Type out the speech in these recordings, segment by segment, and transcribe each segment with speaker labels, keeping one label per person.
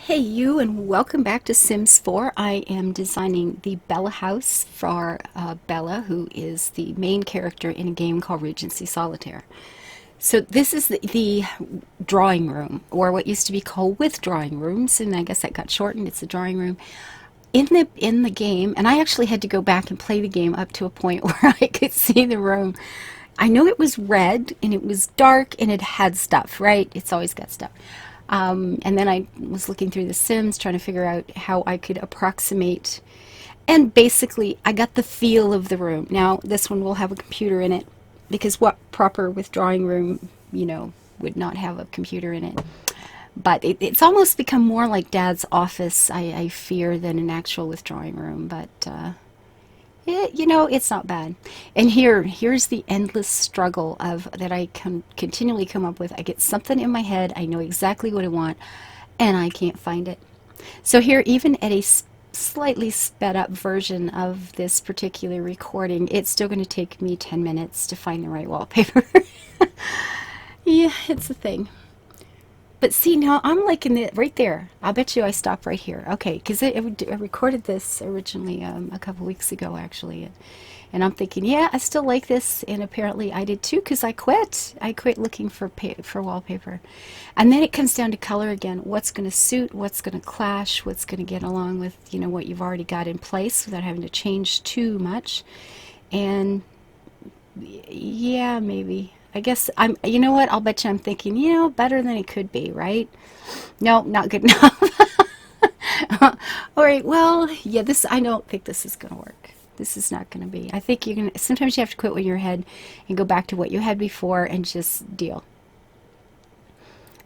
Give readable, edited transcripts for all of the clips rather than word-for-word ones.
Speaker 1: Hey you, and welcome back to Sims 4. I am designing the Bella house for Bella, who is the main character in a game called Regency Solitaire. So this is the drawing room, or what used to be called withdrawing rooms, and I guess that got shortened. It's the drawing room in the game, and I actually had to go back and play the game up to a point where I could see the room. I know it was red and it was dark and it had stuff, right? It's always got stuff. And then I was looking through the Sims trying to figure out how I could approximate. And basically, I got the feel of the room. Now, this one will have a computer in it because what proper withdrawing room, would not have a computer in it. But it's almost become more like Dad's office, I fear, than an actual withdrawing room. But it's not bad. And here's the endless struggle of that I can continually come up with. I get something in my head, I know exactly what I want, and I can't find it. So here, even at a slightly sped up version of this particular recording, it's still going to take me 10 minutes to find the right wallpaper. Yeah, it's a thing. But see, now I'm like in the right there. I'll bet you I stop right here. Okay, because I recorded this originally a couple weeks ago, actually. And I'm thinking, yeah, I still like this. And apparently I did too, because I quit. I quit looking for wallpaper. And then it comes down to color again. What's going to suit, what's going to clash, what's going to get along with, what you've already got in place without having to change too much. And yeah, maybe. I guess you know what? I'll bet you I'm thinking, better than it could be, right? No, not good enough. All right, well, yeah, I don't think this is going to work. This is not going to be. I think sometimes you have to quit with your head and go back to what you had before and just deal.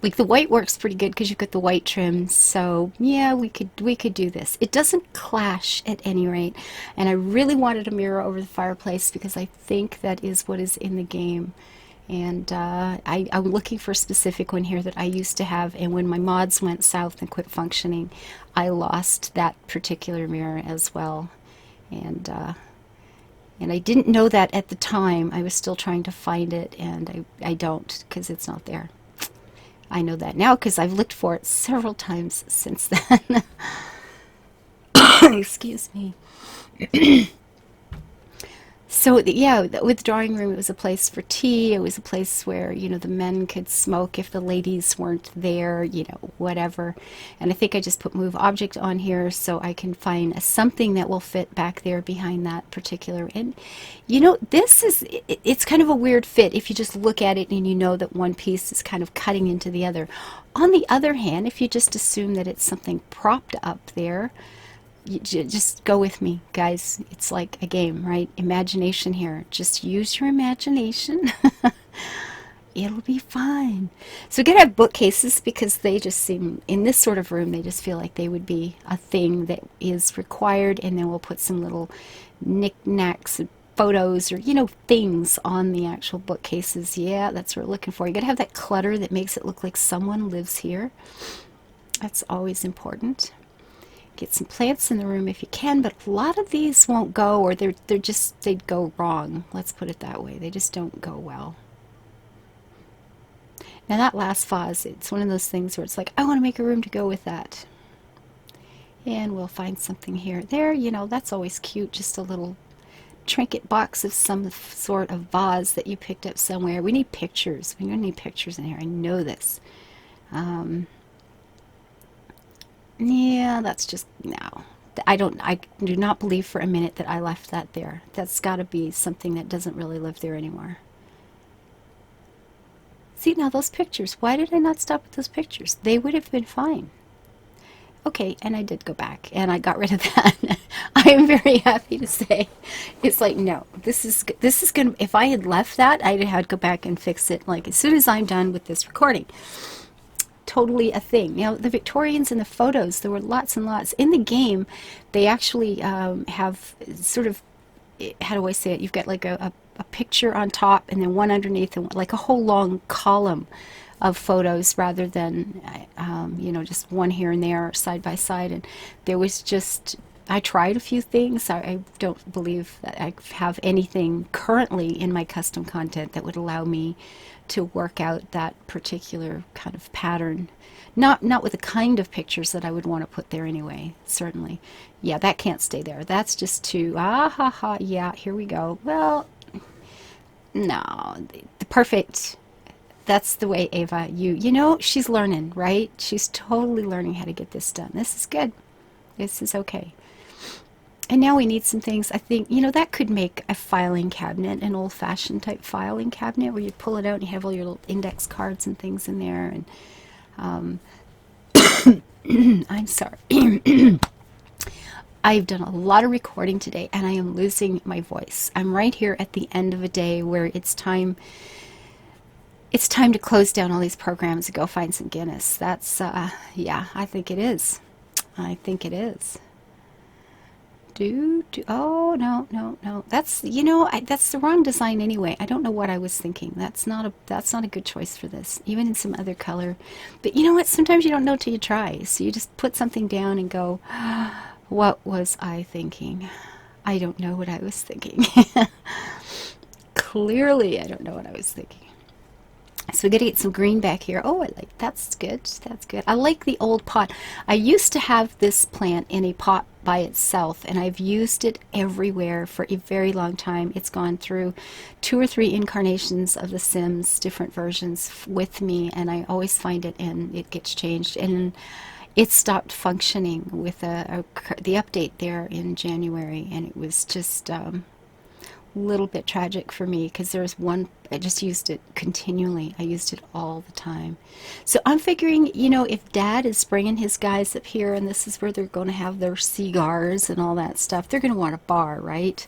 Speaker 1: Like the white works pretty good because you've got the white trim, so yeah, we could do this. It doesn't clash at any rate, and I really wanted a mirror over the fireplace because I think that is what is in the game. And I'm looking for a specific one here that I used to have, and when my mods went south and quit functioning, I lost that particular mirror as well. And I didn't know that at the time. I was still trying to find it, and I don't, because it's not there. I know that now because I've looked for it several times since then. Excuse me. So yeah, the withdrawing room, it was a place for tea. It was a place where, the men could smoke if the ladies weren't there, whatever. And I think I just put move object on here so I can find something that will fit back there behind that particular. And, it's kind of a weird fit if you just look at it and you know that one piece is kind of cutting into the other. On the other hand, if you just assume that it's something propped up there, just go with me, guys. It's like a game, right? Imagination here. Just use your imagination. It'll be fine. So we're going to have bookcases because they just seem, in this sort of room, they just feel like they would be a thing that is required, and then we'll put some little knickknacks and photos or, things on the actual bookcases. Yeah, that's what we're looking for. You got to have that clutter that makes it look like someone lives here. That's always important. Get some plants in the room if you can, but a lot of these won't go, or they'd go wrong. Let's put it that way. They just don't go well. Now that last vase, it's one of those things where it's like, I want to make a room to go with that. And we'll find something here. There, that's always cute. Just a little trinket box of some sort of vase that you picked up somewhere. We need pictures. We're going to need pictures in here. I know this. Yeah, that's just, no. I do not believe for a minute that I left that there. That's got to be something that doesn't really live there anymore. See, now those pictures, why did I not stop with those pictures? They would have been fine. Okay, and I did go back, and I got rid of that. I am very happy to say. It's like, no, this is going to, if I had left that, I'd have had to go back and fix it, like, as soon as I'm done with this recording. Totally a thing. The Victorians in the photos, there were lots and lots. In the game, they actually have sort of, how do I say it? You've got like a picture on top and then one underneath, and like a whole long column of photos rather than, just one here and there side by side. And there was just, I tried a few things. I don't believe that I have anything currently in my custom content that would allow me to work out that particular kind of pattern. Not with the kind of pictures that I would want to put there anyway, certainly. Yeah, that can't stay there. That's just too, ah ha ha, yeah, here we go. Well, no, the perfect, that's the way Ava, you know, she's learning, right? She's totally learning how to get this done. This is good. This is okay. And now we need some things. I think, you know, that could make a filing cabinet, an old-fashioned type filing cabinet where you pull it out and you have all your little index cards and things in there. And I'm sorry. I've done a lot of recording today and I am losing my voice. I'm right here at the end of a day where it's time to close down all these programs and go find some Guinness. That's yeah, I think it is. I think it is. Oh, no, no, no. That's, you know, that's the wrong design anyway. I don't know what I was thinking. That's not a good choice for this, even in some other color. But you know what? Sometimes you don't know till you try. So you just put something down and go, what was I thinking? I don't know what I was thinking. Clearly, I don't know what I was thinking. So we got to get some green back here. Oh, I like, that's good. That's good. I like the old pot. I used to have this plant in a pot by itself, and I've used it everywhere for a very long time. It's gone through 2 or 3 incarnations of The Sims, different versions with me, and I always find it and it gets changed. And it stopped functioning with the update there in January, and it was just little bit tragic for me because there's one, I just used it continually. I used it all the time. So I'm figuring, you know, if Dad is bringing his guys up here and this is where they're going to have their cigars and all that stuff, they're going to want a bar, right?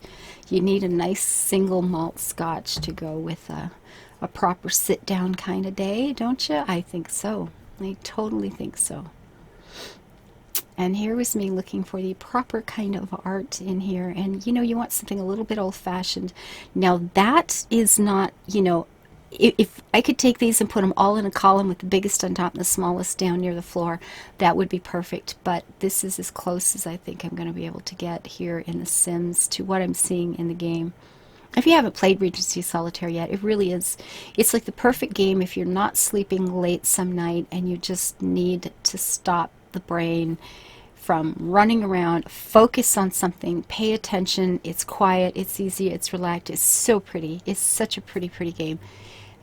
Speaker 1: You need a nice single malt scotch to go with a proper sit down kind of day, don't you? I think so. I totally think so. And here was me looking for the proper kind of art in here. And, you know, you want something a little bit old-fashioned. Now, that is not, you know, if I could take these and put them all in a column with the biggest on top and the smallest down near the floor, that would be perfect. But this is as close as I think I'm going to be able to get here in The Sims to what I'm seeing in the game. If you haven't played Regency Solitaire yet, it really is, it's like the perfect game if you're not sleeping late some night and you just need to stop the brain from running around, focus on something, pay attention. It's quiet, it's easy, it's relaxed, it's so pretty. It's such a pretty, pretty game.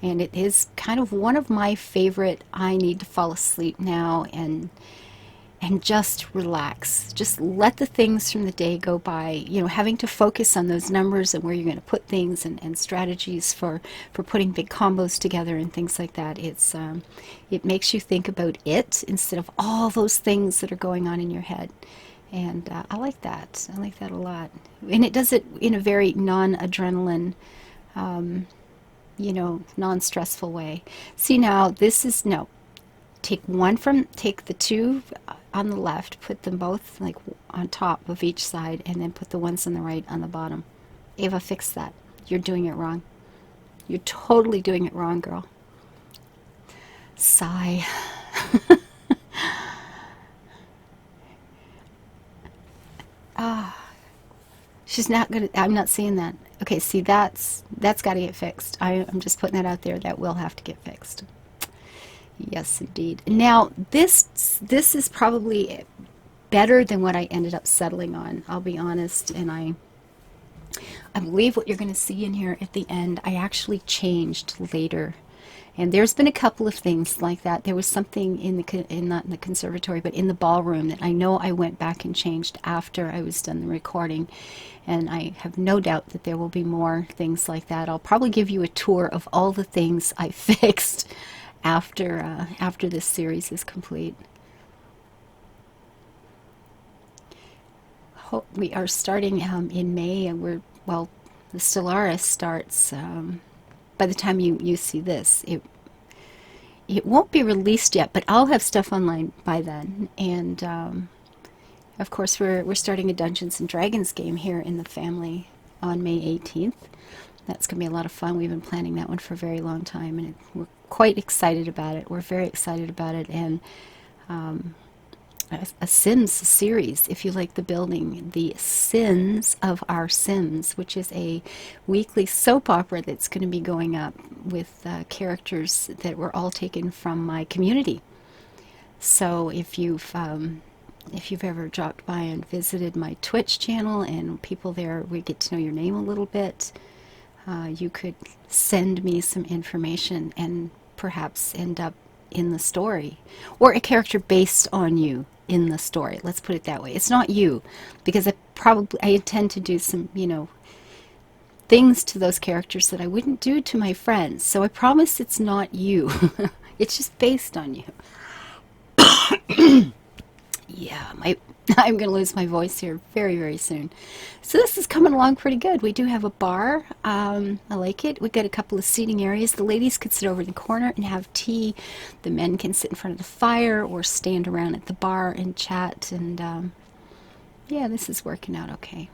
Speaker 1: And it is kind of one of my favorite, I need to fall asleep now and just relax. Just let the things from the day go by. You know, having to focus on those numbers and where you're going to put things and strategies for putting big combos together and things like that. It's it makes you think about it instead of all those things that are going on in your head. And I like that. I like that a lot. And it does it in a very non-adrenaline, you know, non-stressful way. See now, this is, no. Take the 2 on the left, put them both like on top of each side, and then put the ones on the right on the bottom. Ava, fix that. You're doing it wrong. You're totally doing it wrong, girl. Sigh. She's not gonna, I'm not seeing that. Okay, see, that's got to get fixed. I'm just putting that out there. That will have to get fixed. Yes, indeed. Now, this is probably better than what I ended up settling on. I'll be honest, and I believe what you're going to see in here at the end, I actually changed later. And there's been a couple of things like that. There was something not in the conservatory, but in the ballroom that I know I went back and changed after I was done the recording. And I have no doubt that there will be more things like that. I'll probably give you a tour of all the things I fixed after this series is complete. We are starting in May, and well, the Stellaris starts by the time you see this. It won't be released yet, but I'll have stuff online by then. And of course, we're starting a Dungeons and Dragons game here in the family on May 18th. That's going to be a lot of fun. We've been planning that one for a very long time, and we're quite excited about it. We're very excited about it, and a Sims series, if you like the building, The Sins of Our Sims, which is a weekly soap opera that's going to be going up with characters that were all taken from my community. So if you've ever dropped by and visited my Twitch channel, and people there, we get to know your name a little bit, you could send me some information and perhaps end up in the story, or a character based on you in the story. Let's put it that way. It's not you, because I intend to do some, things to those characters that I wouldn't do to my friends. So I promise it's not you. It's just based on you. Yeah, I'm going to lose my voice here very, very soon. So this is coming along pretty good. We do have a bar. I like it. We've got a couple of seating areas. The ladies could sit over in the corner and have tea. The men can sit in front of the fire or stand around at the bar and chat. And yeah, this is working out okay.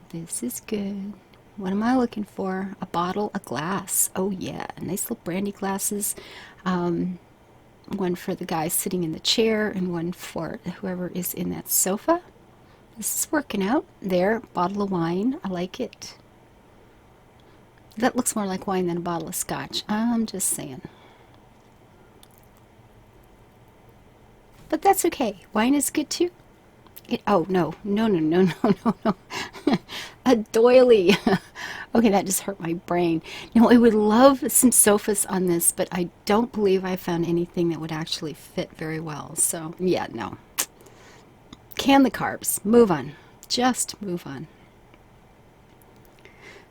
Speaker 1: This is good. What am I looking for? A bottle, a glass. Oh yeah, nice little brandy glasses. One for the guy sitting in the chair and one for whoever is in that sofa. This is working out. There, bottle of wine. I like it. That looks more like wine than a bottle of scotch. I'm just saying. But that's okay. Wine is good too. Oh, no. A doily. Okay, that just hurt my brain. I would love some sofas on this, but I don't believe I found anything that would actually fit very well. So, yeah, no. Can the carbs. Move on. Just move on.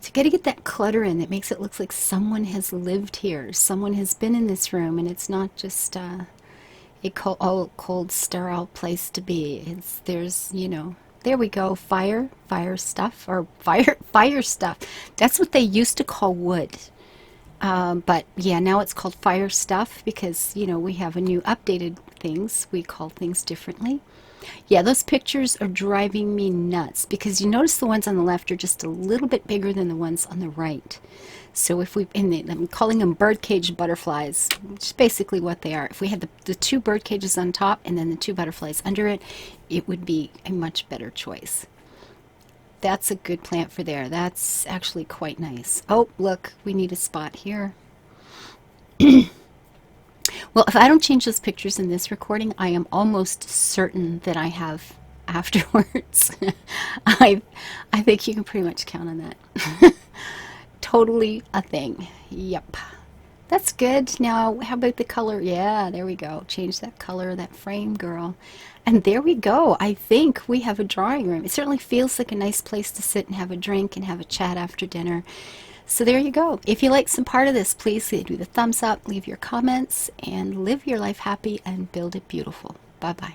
Speaker 1: So you got to get that clutter in that makes it look like someone has lived here. Someone has been in this room, and it's not just a cold, sterile place to be. There's, there we go. Fire stuff, or fire stuff. That's what they used to call wood. But yeah, now it's called fire stuff because, we have a new updated things. We call things differently. Yeah, those pictures are driving me nuts because you notice the ones on the left are just a little bit bigger than the ones on the right. So if I'm calling them birdcage butterflies, which is basically what they are. If we had the two bird cages on top and then the two butterflies under it, it would be a much better choice. That's a good plant for there. That's actually quite nice. Oh, look, we need a spot here. Well, if I don't change those pictures in this recording, I am almost certain that I have afterwards. I think you can pretty much count on that. Totally a thing. Yep. That's good. Now, how about the color? Yeah, there we go. Change that color, that frame, girl. And there we go. I think we have a drawing room. It certainly feels like a nice place to sit and have a drink and have a chat after dinner. So there you go. If you like some part of this, please do the thumbs up, leave your comments, and live your life happy and build it beautiful. Bye-bye.